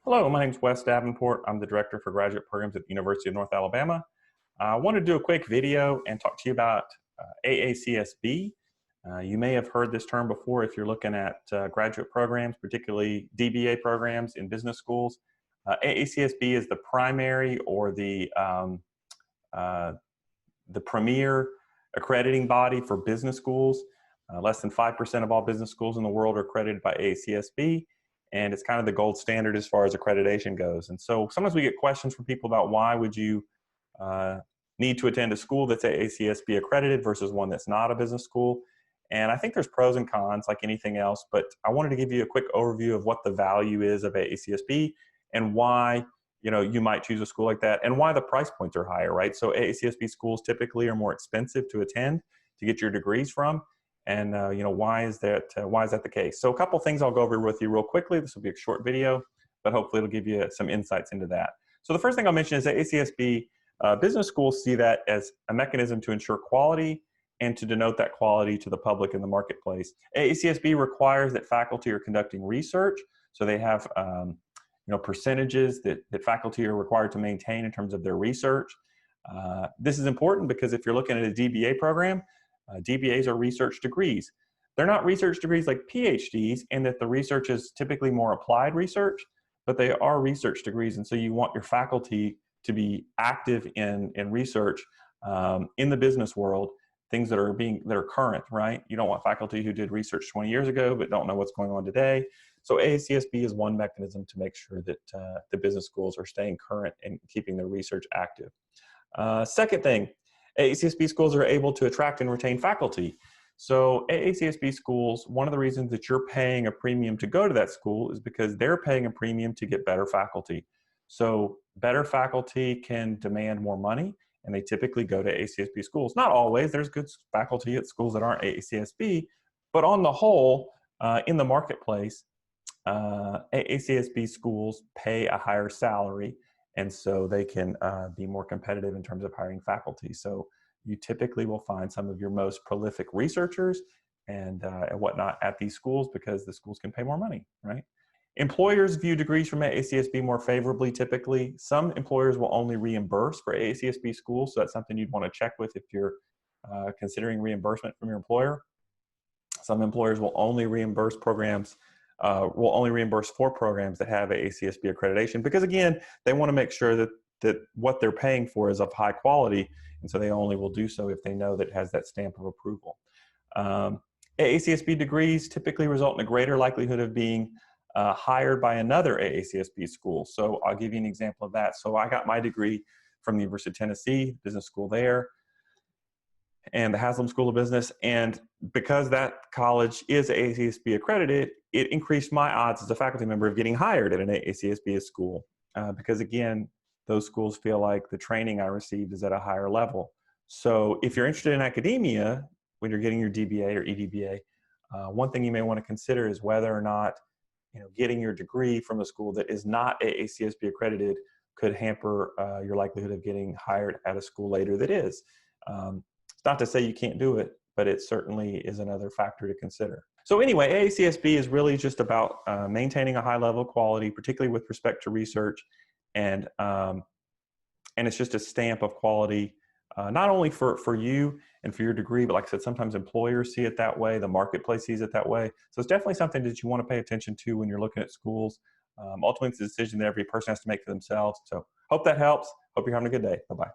Hello, my name is Wes Davenport. I'm the Director for Graduate Programs at the University of North Alabama. I want to do a quick video and talk to you about AACSB. You may have heard this term before if you're looking at graduate programs, particularly DBA programs in business schools. AACSB is the primary or the premier accrediting body for business schools. Less than 5% of all business schools in the world are accredited by AACSB. And it's kind of the gold standard as far as accreditation goes. And so sometimes we get questions from people about why would you need to attend a school that's AACSB accredited versus one that's not a business school. And I think there's pros and cons like anything else, but I wanted to give you a quick overview of what the value is of AACSB and why you might choose a school like that and why the price points are higher, right? So AACSB schools typically are more expensive to attend to get your degrees from. And why is that the case? So a couple things I'll go over with you real quickly. This will be a short video, but hopefully it'll give you some insights into that. So the first thing I'll mention is that AACSB business schools see that as a mechanism to ensure quality and to denote that quality to the public in the marketplace. AACSB requires that faculty are conducting research, so they have percentages that faculty are required to maintain in terms of their research. This is important because if you're looking at a DBA program, DBAs are research degrees. They're not research degrees like PhDs in that the research is typically more applied research, but they are research degrees. And so you want your faculty to be active in research in the business world, things that are current, right? You don't want faculty who did research 20 years ago but don't know what's going on today. So AACSB is one mechanism to make sure that the business schools are staying current and keeping their research active. Second thing, AACSB schools are able to attract and retain faculty. So AACSB schools, one of the reasons that you're paying a premium to go to that school is because they're paying a premium to get better faculty. So better faculty can demand more money, and they typically go to AACSB schools. Not always, there's good faculty at schools that aren't AACSB, but on the whole, in the marketplace, AACSB schools pay a higher salary, and so they can be more competitive in terms of hiring faculty. So you typically will find some of your most prolific researchers and whatnot at these schools because the schools can pay more money, right? Employers view degrees from AACSB more favorably typically. Some employers will only reimburse for AACSB schools, so that's something you'd want to check with if you're considering reimbursement from your employer. Some employers will only reimburse for programs that have AACSB accreditation because, again, they want to make sure that what they're paying for is of high quality, and so they only will do so if they know that it has that stamp of approval. AACSB degrees typically result in a greater likelihood of being hired by another AACSB school. So I'll give you an example of that. So I got my degree from the University of Tennessee, business school there, and the Haslam School of Business. And because that college is AACSB accredited, it increased my odds as a faculty member of getting hired at an AACSB school. Because again, those schools feel like the training I received is at a higher level. So if you're interested in academia, when you're getting your DBA or EDBA, one thing you may want to consider is whether or not getting your degree from a school that is not AACSB accredited could hamper your likelihood of getting hired at a school later that is. It's not to say you can't do it, but it certainly is another factor to consider. So anyway, AACSB is really just about maintaining a high level of quality, particularly with respect to research, and it's just a stamp of quality, not only for you and for your degree, but like I said, sometimes employers see it that way, the marketplace sees it that way. So it's definitely something that you want to pay attention to when you're looking at schools. Ultimately, it's a decision that every person has to make for themselves. So hope that helps. Hope you're having a good day. Bye-bye.